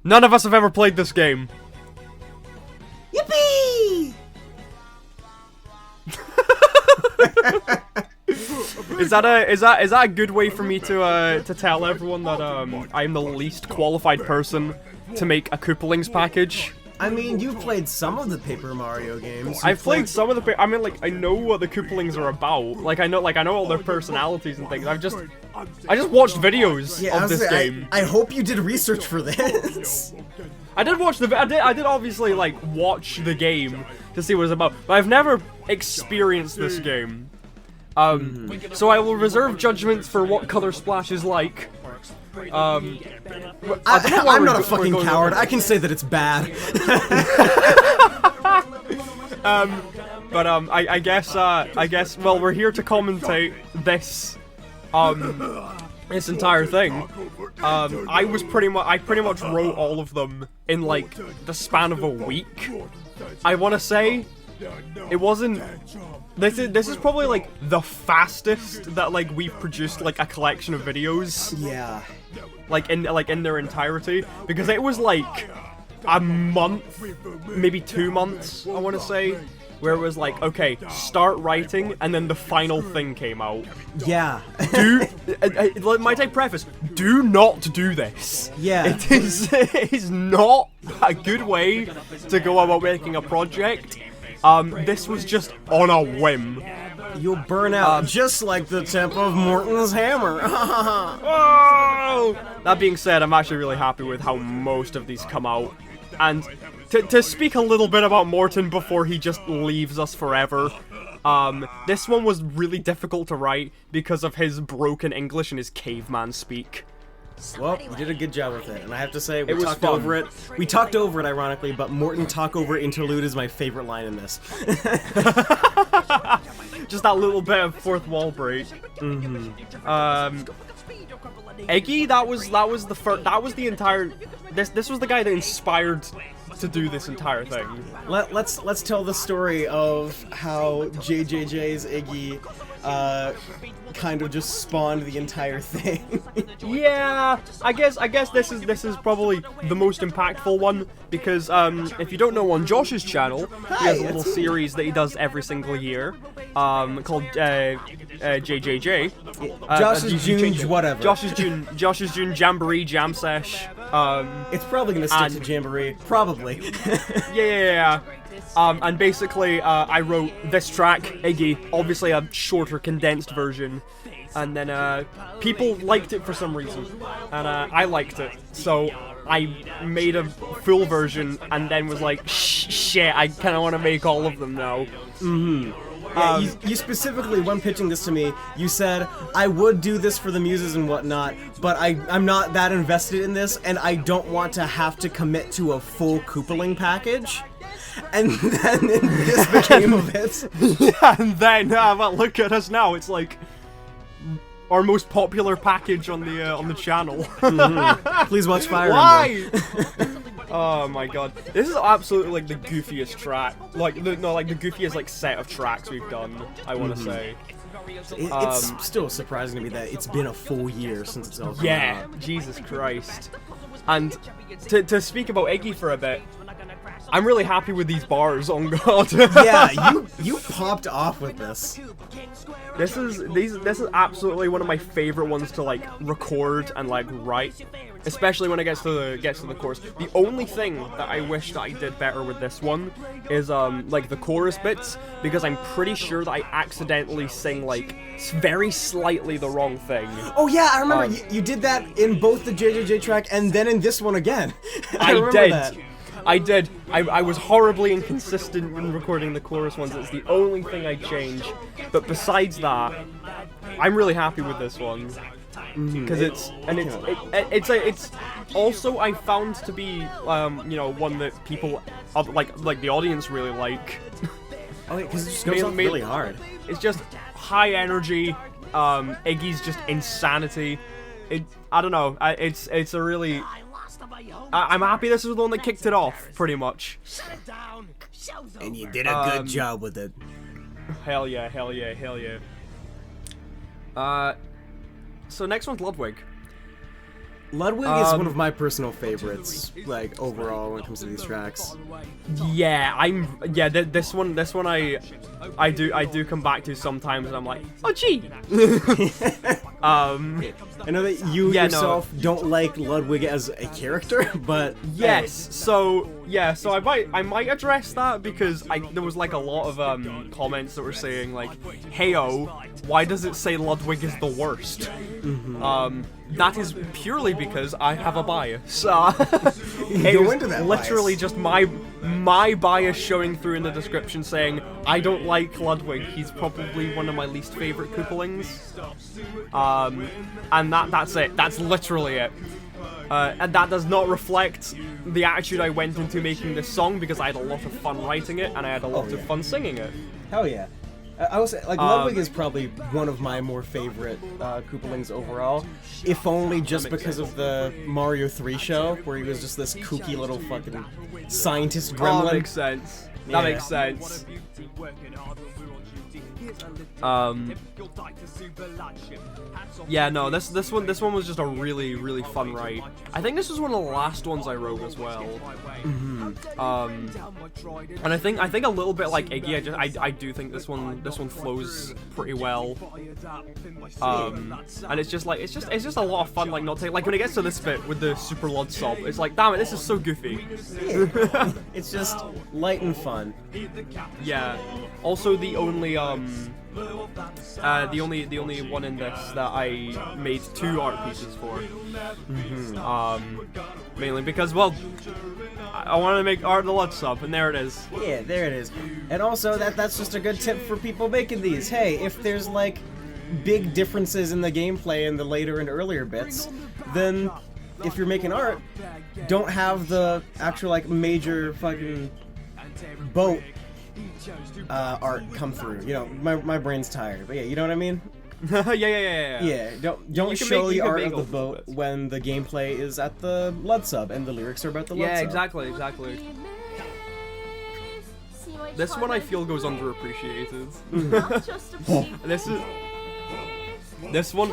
None of us have ever played this game. Yippee! Is that a good way for me to tell everyone that I'm the least qualified person to make a Koopalings package? I mean, you've played some of the Paper Mario games. I've played some of the. I mean, like, I know what the Koopalings are about. Like, I know all their personalities and things. I just watched videos of this game. I hope you did research for this. I did watch the. I did obviously like watch the game to see what it's about, but I've never experienced this game. So I will reserve judgments for what Color Splash is like. I'm not a fucking coward. I can say that it's bad. I guess, well, we're here to commentate this, this entire thing. I pretty much wrote all of them in, like, the span of a week. I want to say, it wasn't, this is probably, like, the fastest that, like, we've produced, like, a collection of videos. Yeah. Like in their entirety, because it was like a month, maybe 2 months, I want to say, where it was like, okay, start writing, and then the final thing came out. Yeah. Might I preface, do not do this. Yeah. It is not a good way to go about making a project. This was just on a whim. You'll burn out just like the tip of Morton's hammer. Oh! That being said, I'm actually really happy with how most of these come out. And to speak a little bit about Morton before he just leaves us forever, this one was really difficult to write because of his broken English and his caveman speak. Well, you did a good job with it, and I have to say, we was talked fun. over it. We talked over it, ironically, but Morton talk over interlude is my favorite line in this. Just that little bit of fourth wall break. Iggy, that was the entire. This was the guy that inspired to do this entire thing. Let's tell the story of how JJJ's Iggy kind of just spawned the entire thing. Yeah, I guess this is probably the most impactful one because if you don't know, on Josh's channel, he has a little series that he does every single year, called JJJ. Josh's June whatever. Josh's June Jamboree Jam Sesh. It's probably gonna stick to Jamboree, probably. Yeah. And basically, I wrote this track, Iggy, obviously a shorter, condensed version, and then people liked it for some reason, and I liked it, so I made a full version, and then was like, shit, I kind of want to make all of them now. Yeah, you specifically, when pitching this to me, you said, I would do this for the muses and whatnot, but I'm not that invested in this, and I don't want to have to commit to a full Koopaling package. And then this became of it. Yeah, and then, well, look at us now, it's like our most popular package on the channel. Please watch Fire Why? Oh my god, this is absolutely like the goofiest track, like the goofiest like set of tracks we've done, I want to say. It's still surprising to me that it's been a full year since it's all come out. Jesus Christ. And to speak about Iggy for a bit, I'm really happy with these bars, on God. Yeah, you popped off with this. This is absolutely one of my favorite ones to like record and like write, especially when it gets to the chorus. The only thing that I wish that I did better with this one is like the chorus bits, because I'm pretty sure that I accidentally sing like very slightly the wrong thing. Oh yeah, I remember you did that in both the JJJ track and then in this one again. I remember that. I did. I was horribly inconsistent when recording the chorus ones. It's the only thing I changed. But besides that, I'm really happy with this one because it's also I found to be you know, one that people like the audience really like. Oh, because it just goes off really hard. It's just high energy. Iggy's just insanity. I don't know. It's a really. I'm happy this is the one that kicked it off, pretty much. And you did a good job with it. Hell yeah, hell yeah, hell yeah. So next one's Ludwig. Ludwig is one of my personal favorites, like, overall, when it comes to these tracks. Yeah, this one I do come back to sometimes, and I'm like, oh gee. I know that you yourself don't like Ludwig as a character, but yes. So I might address that because there was like a lot of comments that were saying like, "Heyo, why does it say Ludwig is the worst?" That is purely because I have a bias. It was literally just my bias showing through in the description saying I don't like Ludwig. He's probably one of my least favorite Koopalings. And that's it. That's literally it. And that does not reflect the attitude I went into making this song because I had a lot of fun writing it and I had a lot of fun singing it. Hell yeah. I would say, like, Ludwig is probably one of my more favorite Koopalings overall, if only just because of the Mario 3 show, where he was just this kooky little fucking scientist gremlin. Oh, that makes sense. That makes sense. Yeah, no, this one was just a really fun write. I think this was one of the last ones I wrote as well. And I think a little bit like Iggy, I do think this one flows pretty well. And it's just a lot of fun, like not taking, like when it gets to this bit with the super Lud sub, it's like, damn it, this is so goofy. Yeah. It's just light and fun. Yeah. Also, the only one in this that I made 2 art pieces for. Mainly because, well, I wanted to make art of the Lud sub, and there it is. Yeah, there it is. And also, that's just a good tip for people making these. Hey, if there's like big differences in the gameplay in the later and earlier bits, then if you're making art, don't have the actual like major fucking boat art come through. You know, my brain's tired, but yeah, you know what I mean? Yeah. Yeah, don't show the art of the boat when the gameplay is at the Lud sub and the lyrics are about the Lud sub. Yeah, exactly. This one I feel goes underappreciated. This one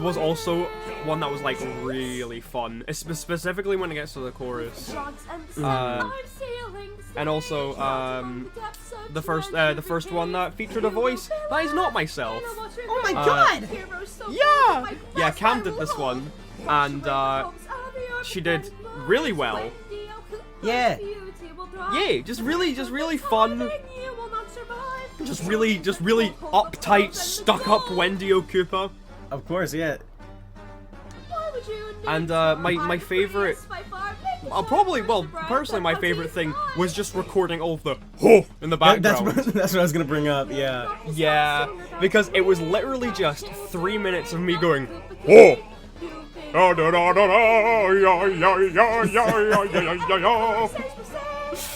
was also one that was like really fun, specifically when it gets to the chorus. And also the first one that featured a voice that is not myself. Oh my god! Yeah, Cam did this one, and she did really well. Yeah, just really fun. Just really uptight, stuck-up Wendy Koopa. Of course, yeah. And my favorite, personally my favorite thing was just recording all of the "ho" in the background. That's what I was gonna bring up. Yeah. Yeah, because it was literally just 3 minutes of me going "ho."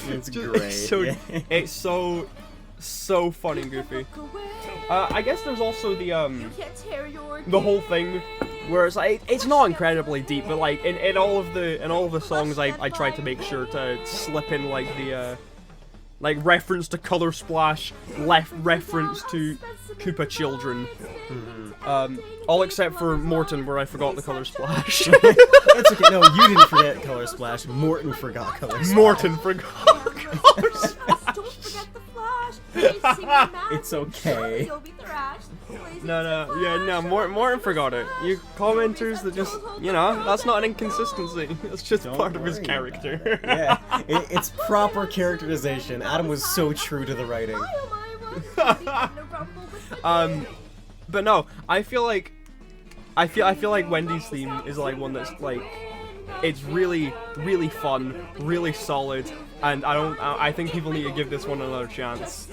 It's great. It's so fun and goofy. I guess there's also the whole thing where it's like it's not incredibly deep, but like in all of the songs I tried to make sure to slip in like the like reference to Color Splash, reference to Koopa children. All except for Morton, where I forgot the Color Splash. It's okay. No, you didn't forget Color Splash. Morton forgot Color Splash. Morton forgot Color Splash. It's okay. No, Morton forgot it. You commenters that just, you know, that's not an inconsistency. It's just part of his character. Yeah, it's proper characterization. Adam was so true to the writing. But no, I feel like Wendy's theme is like one that's like, it's really fun, really solid, and I think people need to give this one another chance.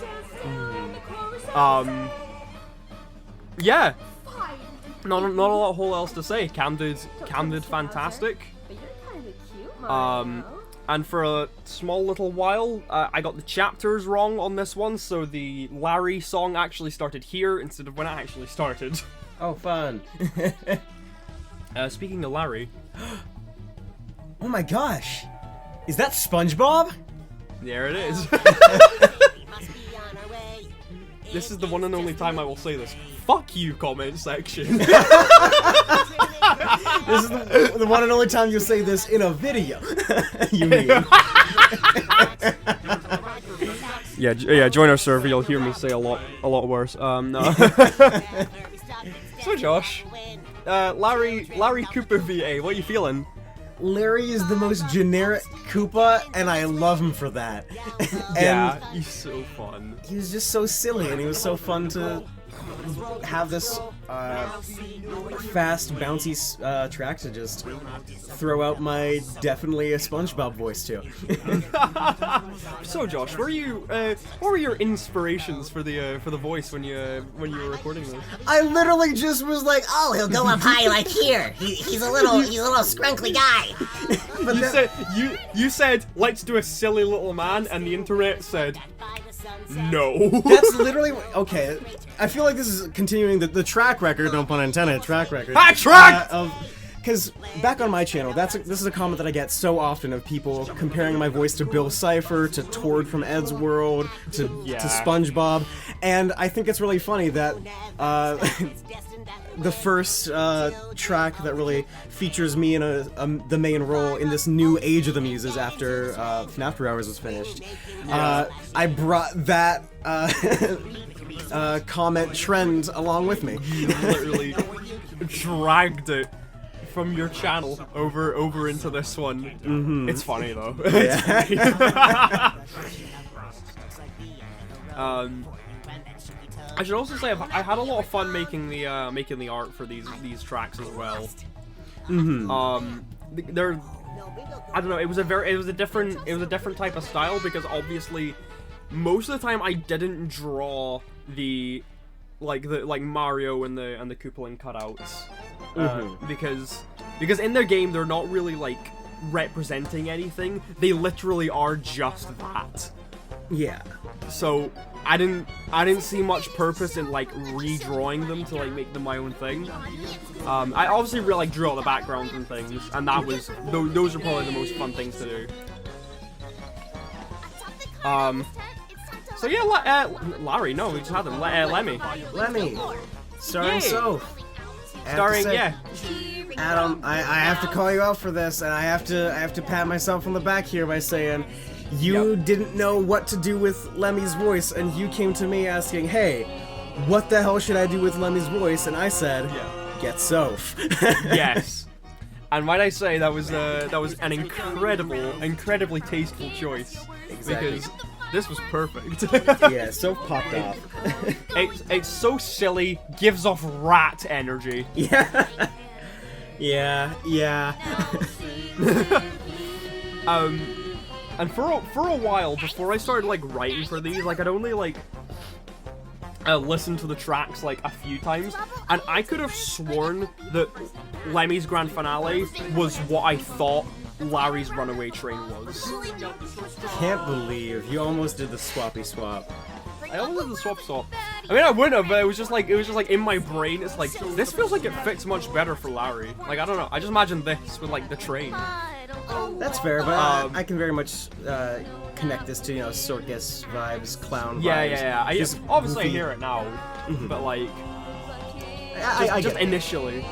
Yeah. Not a lot whole else to say. Cam did fantastic. And for a small little while, I got the chapters wrong on this one, so the Larry song actually started here instead of when it actually started. Oh, fun. Speaking of Larry. Oh my gosh! Is that SpongeBob? There it is. This is the one and only time I will say this. Fuck you, comment section. This is the one and only time you'll say this in a video. You mean? Yeah, join our server. You'll hear me say a lot worse. No. So Josh, Larry Koopa VA, what are you feeling? Larry is the most generic Koopa, and I love him for that. Yeah, he's so fun. He was just so silly, and he was so fun to have this fast, bouncy track to just throw out my definitely a SpongeBob voice to. So Josh, what were your inspirations for the voice when you were recording this? I literally just was like, Oh, he'll go up high like here. He's a little scrunkly guy. but You said let's do a silly little man, and the internet said no. that's literally okay. I feel like this is continuing the track record, no pun intended, track record. Track! Because back on my channel, this is a comment that I get so often of people comparing my voice to Bill Cipher, to Tord from Ed's World, to SpongeBob, and I think it's really funny that the first track that really features me in the main role in this new age of the Muses after After Hours was finished, I brought that comment trend along with me. You literally dragged it from your channel over into this one. Mm-hmm. It's funny though. It's funny. I should also say I had a lot of fun making the art for these tracks as well. Mm-hmm. I don't know. It was a different type of style because obviously most of the time I didn't draw the Mario and the Koopaling cutouts because in their game they're not really like representing anything. They literally are just that. Yeah. So I didn't see much purpose in like redrawing them to like make them my own thing. I obviously really like drew out the backgrounds and things, and that was those are probably the most fun things to do. So yeah, Larry, no, we just had him. Lemmy. Lemmy. Starring Soph. Starring, yeah. Adam, I have to call you out for this, and I have to pat myself on the back here by saying, you didn't know what to do with Lemmy's voice, and you came to me asking, hey, what the hell should I do with Lemmy's voice? And I said, get Soph. Yes. And might I say that was an incredibly tasteful choice. Exactly. Because this was perfect. Yeah, Soph popped off. It's so silly, gives off rat energy. Yeah. Yeah. And for a while before I started like writing for these, like I'd only like listened to the tracks like a few times, and I could have sworn that Lemmy's grand finale was what I thought Larry's Runaway Train was. Can't believe you almost did the swappy swap. I almost did the swap. I mean, I wouldn't have, but it was just like in my brain. It's like this feels like it fits much better for Larry. Like I don't know. I just imagine this with like the train. That's fair, but I can very much connect this to circus vibes, clown vibes. Yeah. I just obviously I hear it now, but like just initially.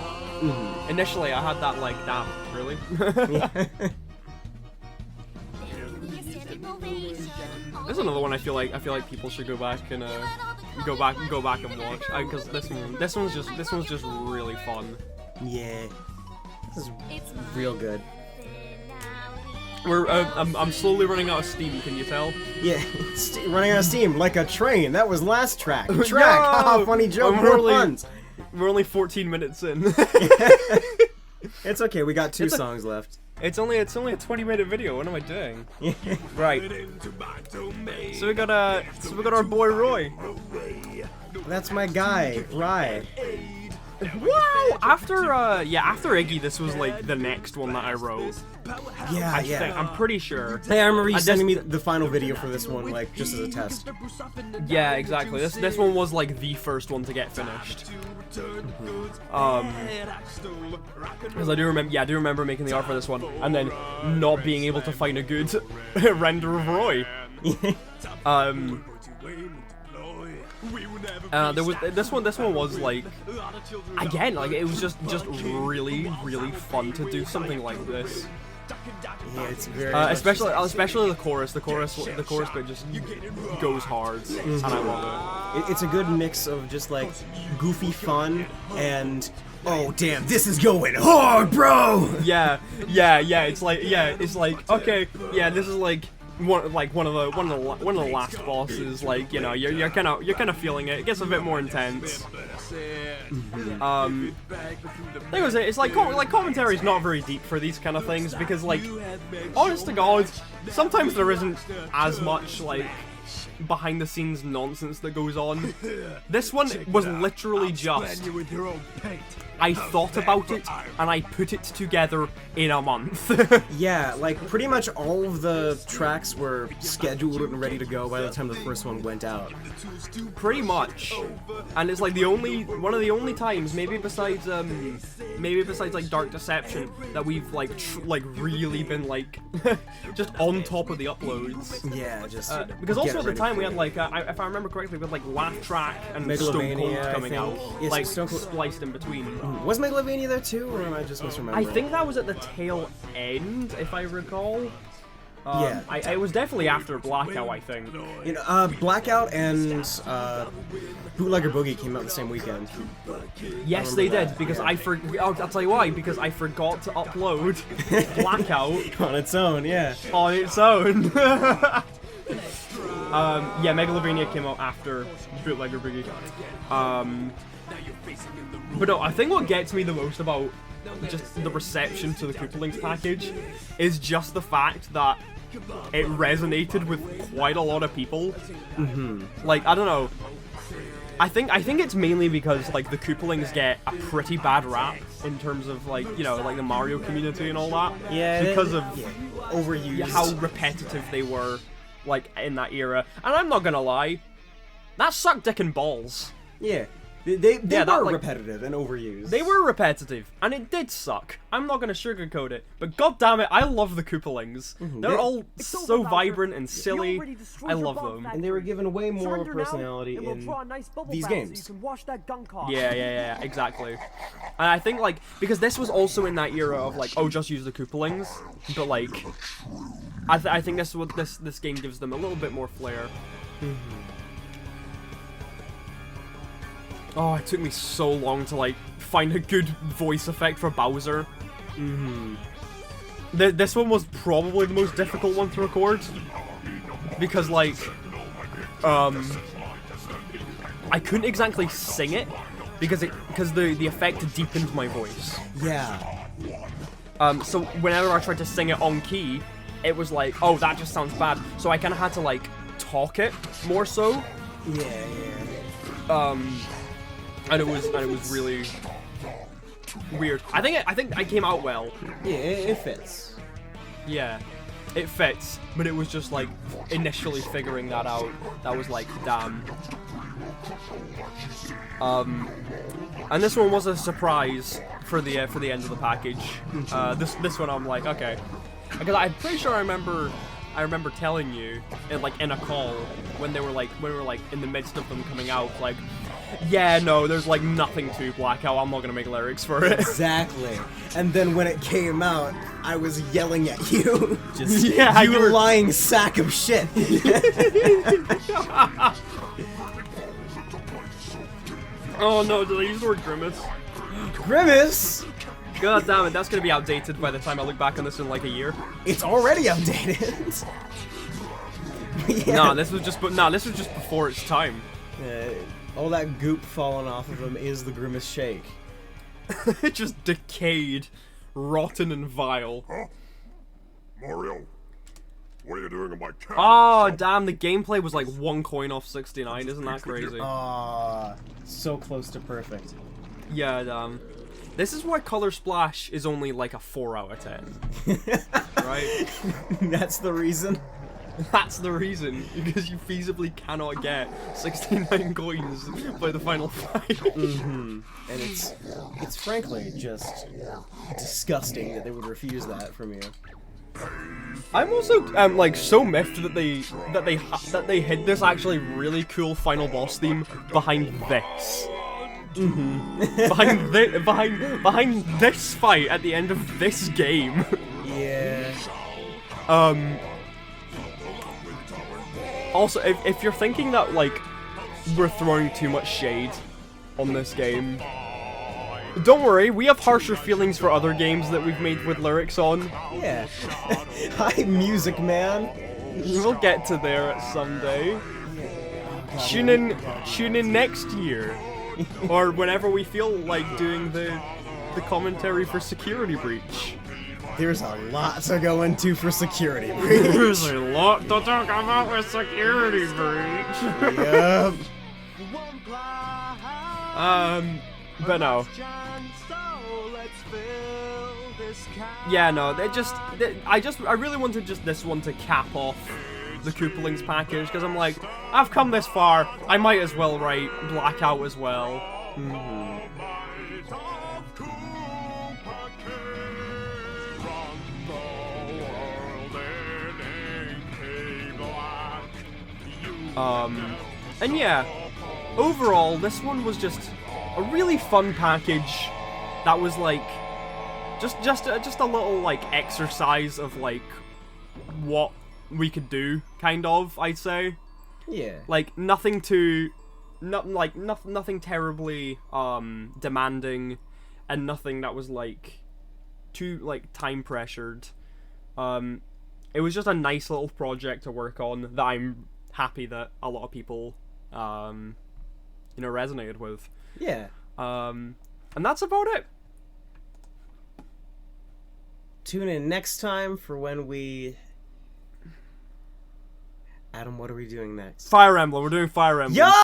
Initially, I had that like, damn, really? This is another one I feel like people should go back and go back and watch because this one's just really fun. Yeah, this is real good. I'm slowly running out of steam. Can you tell? Yeah, running out of steam like a train. That was last track. Haha, funny joke. We're only 14 minutes in. It's okay. We got two songs left. It's only a 20-minute video. What am I doing? Right. So we got our boy Roy. That's my guy, Rye. Wow! After Iggy, this was like the next one that I wrote. Yeah. I'm pretty sure. Hey, I remember you sending me the final video for this one, like just as a test. Yeah, exactly. This one was like the first one to get finished. Because I do remember making the art for this one, and then not being able to find a good render of Roy. There was this one was like, again, like it was just really fun to do something like this. Yeah, it's very especially the chorus. The chorus bit just goes hard, and I love It's a good mix of just like goofy fun and oh damn, this is going hard, bro. it. Yeah. It's like okay, yeah, this is like one of the last bosses. Like, you know, you're kind of feeling it. It gets a bit more intense. Thing was, it's like commentary is not very deep for these kind of things because, like, honest to God, sometimes there isn't as much like behind the scenes nonsense that goes on. This one was literally just I thought about it and I put it together in a month. Yeah, like pretty much all of the tracks were scheduled and ready to go by the time the first one went out. Pretty much, and it's like one of the only times, maybe besides like Dark Deception, that we've like really been like just on top of the uploads. Yeah, just because also at the time we had like if I remember correctly, we had like Laugh Track and Stone Cold coming out, yes, like Stone-Cold spliced in between. Was Megalovania there too, or am I just misremembering? I think that was at the tail end, if I recall. Yeah. It was definitely after Blackout, I think. You know, Blackout and Bootlegger Boogie came out the same weekend. Yes, they did, because I'll tell you why, because I forgot to upload Blackout On its own, yeah. on its own. Yeah, Megalovania came out after Bootlegger Boogie. But no, I think what gets me the most about just the reception to the Koopalings package is just the fact that it resonated with quite a lot of people. Like, I don't know. I think it's mainly because like the Koopalings get a pretty bad rap in terms of like, you know, like the Mario community and all that. Yeah, because of overused. how repetitive they were, like in that era. And I'm not gonna lie, that sucked dick and balls. Yeah. They were like, repetitive and overused. They were repetitive, and it did suck. I'm not gonna sugarcoat it, but god damn it, I love the Koopalings. They're all so vibrant and silly. I love them. And they were given way more of a personality in these games. Yeah, exactly. And I think like because this was also in that era of like, oh, just use the Koopalings, but like, I think this game gives them a little bit more flair. Oh, it took me so long to like find a good voice effect for Bowser. This one was probably the most difficult one to record because like, I couldn't exactly sing it because the effect deepened my voice. Yeah. So whenever I tried to sing it on key, it was like, oh, that just sounds bad. So I kind of had to like talk it more so. Yeah. And it was really weird. I think I came out well. Yeah, it fits. Yeah, it fits. But it was just like initially figuring that out. That was like, damn. And this one was a surprise for the end of the package. This one I'm like, okay, because I'm pretty sure I remember telling you in a call when we were like in the midst of them coming out, like, yeah, no, there's like nothing to Blackout. I'm not gonna make lyrics for it. Exactly. And then when it came out, I was yelling at you. Just, yeah, you lying sack of shit. Oh no, did I use the word grimace? Grimace? God damn it, that's gonna be outdated by the time I look back on this in like a year. It's already outdated. Yeah. Nah, this was just before its time. All that goop falling off of him is the Grimace Shake. It just decayed, rotten and vile. Huh? Mario? What are you doing in my car? Oh, damn, the gameplay was like 1 coin off 69, isn't that crazy? So close to perfect. Yeah, damn. This is why Color Splash is only like a 4 out of 10. Right? That's the reason? That's the reason, because you feasibly cannot get 69 coins by the final fight. And it's frankly just disgusting that they would refuse that from you. I'm also like so miffed that they hid this actually really cool final boss theme behind this. behind this fight at the end of this game. Yeah. Also, if you're thinking that like we're throwing too much shade on this game, don't worry, we have harsher feelings for other games that we've made with lyrics on. Yeah. Hi, Music Man. We'll get to there someday. Tune in next year, or whenever we feel like doing the commentary for Security Breach. There's a lot to go into for Security Breach. There's a lot to talk about with Security Breach. Yep. But no. Yeah, no, I really wanted just this one to cap off the Koopalings package, because I'm like, I've come this far, I might as well write Blackout as well. And yeah, overall, this one was just a really fun package that was like, just a little like exercise of like what we could do, kind of, I'd say. Yeah. Like nothing terribly demanding, and nothing that was like too like time pressured. It was just a nice little project to work on that I'm happy that a lot of people resonated with. Yeah. And that's about it. Tune in next time for when we... Adam, what are we doing next? Fire Emblem. We're doing Fire Emblem. Yo!